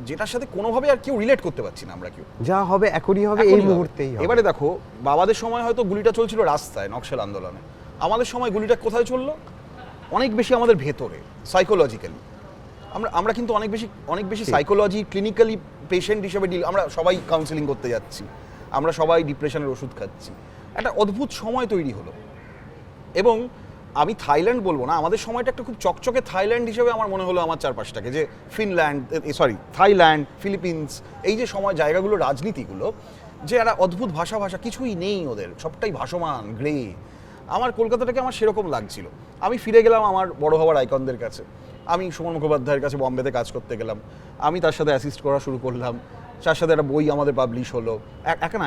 যেটার সাথে কোনোভাবে আর কেউ রিলেট করতে পারছি না আমরা কেউ। যা হবে এখনই হবে, এই মুহূর্তেই হবে। এবারে দেখো, বাবাদের সময় হয়তো গুলিটা চলছিল রাস্তায় নকশাল আন্দোলনে, আমাদের সময় গুলিটা কোথায় চললো? অনেক বেশি আমাদের ভেতরে, সাইকোলজিক্যালি। আমরা কিন্তু অনেক বেশি সাইকোলজি ক্লিনিক্যালি পেশেন্ট হিসেবে আমরা সবাই কাউন্সেলিং করতে যাচ্ছি, আমরা সবাই ডিপ্রেশনের ওষুধ খাচ্ছি। একটা অদ্ভুত সময় তৈরি হলো। এবং আমি থাইল্যান্ড বলবো না, আমাদের সময়টা একটা খুব চকচকে থাইল্যান্ড হিসেবে আমার মনে হলো আমার চারপাশটাকে, যে থাইল্যান্ড, ফিলিপিন্স, এই যে সময় জায়গাগুলো, রাজনীতিগুলো, যে একটা অদ্ভুত ভাষা কিছুই নেই ওদের, সবটাই ভাসমান, গ্রে। আমার কলকাতাটাকে আমার সেরকম লাগছিল। আমি ফিরে গেলাম আমার বড় হওয়ার আইকনদের কাছে। আমি সুমন মুখোপাধ্যায়ের কাছে বম্বেতে কাজ করতে গেলাম, আমি তার সাথে অ্যাসিস্ট করা শুরু করলাম, তার সাথে একটা বই আমাদের পাবলিশ হলো,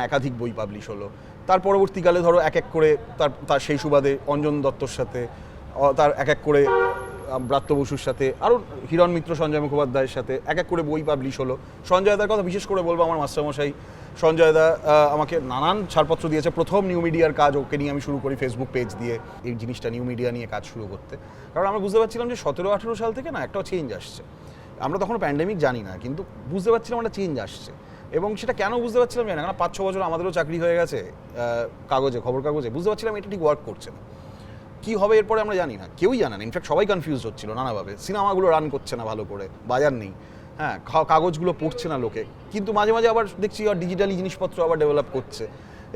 একাধিক বই পাবলিশ হলো। তার পরবর্তীকালে ধরো এক করে তার সেই সুবাদে অঞ্জন দত্তর সাথে, তার এক করে ব্রাত্য বসুর সাথে, আরও হিরণ মিত্র, সঞ্জয় মুখোপাধ্যায়ের সাথে এক করে বই পাবলিশ হলো। সঞ্জয়দার কথা বিশেষ করে বলবো, আমার মাস্টারমশাই সঞ্জয়দা আমাকে নানান ছাড়পত্র দিয়েছে। প্রথম নিউ মিডিয়ার কাজ ওকে নিয়ে আমি শুরু করি, ফেসবুক পেজ দিয়ে এই জিনিসটা, নিউ মিডিয়া নিয়ে কাজ শুরু করতে। কারণ আমরা বুঝতে পারছিলাম যে 17-18 সাল থেকে না একটা চেঞ্জ আসছে। আমরা তখন প্যান্ডেমিক জানি না, কিন্তু বুঝতে পারছিলাম একটা চেঞ্জ আসছে। এবং সেটা কেন বুঝতে পারছিলাম জানি না, কারণ 5-6 বছর আমাদেরও চাকরি হয়ে গেছে কাগজে, খবর কাগজে। বুঝতে পারছিলাম এটা ঠিক ওয়ার্ক করছে না। কী হবে এরপরে আমরা জানি না, কেউই জানে না। ইনফ্যাক্ট সবাই কনফিউজ হচ্ছিল নানাভাবে। সিনেমাগুলো রান করছে না ভালো করে, বাজার নেই, হ্যাঁ, কাগজগুলো পড়ছে না লোকে। কিন্তু মাঝে মাঝে আবার দেখছি ডিজিটালি জিনিসপত্র আবার ডেভেলপ করছে।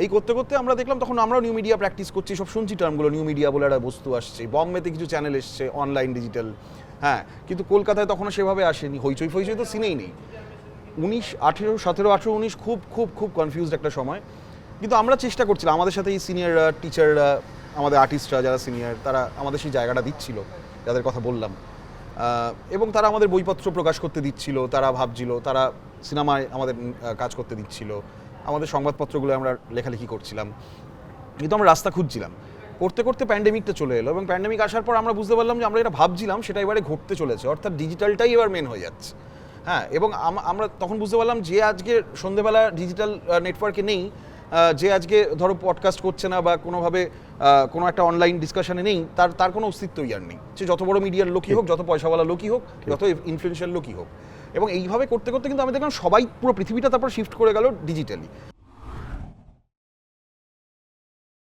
এই করতে করতে আমরা দেখলাম, তখন আমরাও নিউ মিডিয়া প্র্যাকটিস করছি, সব শুনছি টার্মগুলো, নিউ মিডিয়া বলে একটা বস্তু আসছে। বম্বেতে কিছু চ্যানেল এসছে অনলাইন ডিজিটাল, হ্যাঁ, কিন্তু কলকাতায় তখনও সেভাবে আসেনি। হইচই তো সিনেই নেই। 17-18 খুব খুব খুব কনফিউজড একটা সময়। কিন্তু আমরা চেষ্টা করছিলাম, আমাদের সাথে এই সিনিয়ররা, টিচাররা, আমাদের আর্টিস্টরা যারা সিনিয়র, তারা আমাদের সেই জায়গাটা দিচ্ছিল, যাদের কথা বললাম। এবং তারা আমাদের বইপত্র প্রকাশ করতে দিচ্ছিল, তারা ভাবছিল, তারা সিনেমায় আমাদের কাজ করতে দিচ্ছিল, আমাদের সংবাদপত্রগুলো আমরা লেখালেখি করছিলাম। কিন্তু আমরা রাস্তা খুঁজছিলাম। করতে করতে প্যান্ডেমিকটা চলে এলো, এবং প্যান্ডেমিক আসার পর আমরা বুঝতে পারলাম যে আমরা এটা ভাবছিলাম সেটা এবারে ঘটতে চলেছে, অর্থাৎ ডিজিটালটাই এবার মেন হয়ে যাচ্ছে। হ্যাঁ, এবং আমরা তখন বুঝতে পারলাম যে আজকে সন্ধ্যেবেলা ডিজিটাল নেটওয়ার্কে নেই, যে আজকে ধরো পডকাস্ট করছে না বা কোনোভাবে কোনো একটা অনলাইন ডিসকাশনে নেই, তার কোনো অস্তিত্বই আর নেই। সে যত বড় মিডিয়ার লোকই হোক, যত পয়সাওয়ালা লোকই হোক, যত ইনফ্লুয়েন্সিয়াল লোকই হোক। এবং এইভাবে করতে করতে কিন্তু আমি দেখলাম সবাই, পুরো পৃথিবীটা তারপর শিফট করে গেল ডিজিটালি।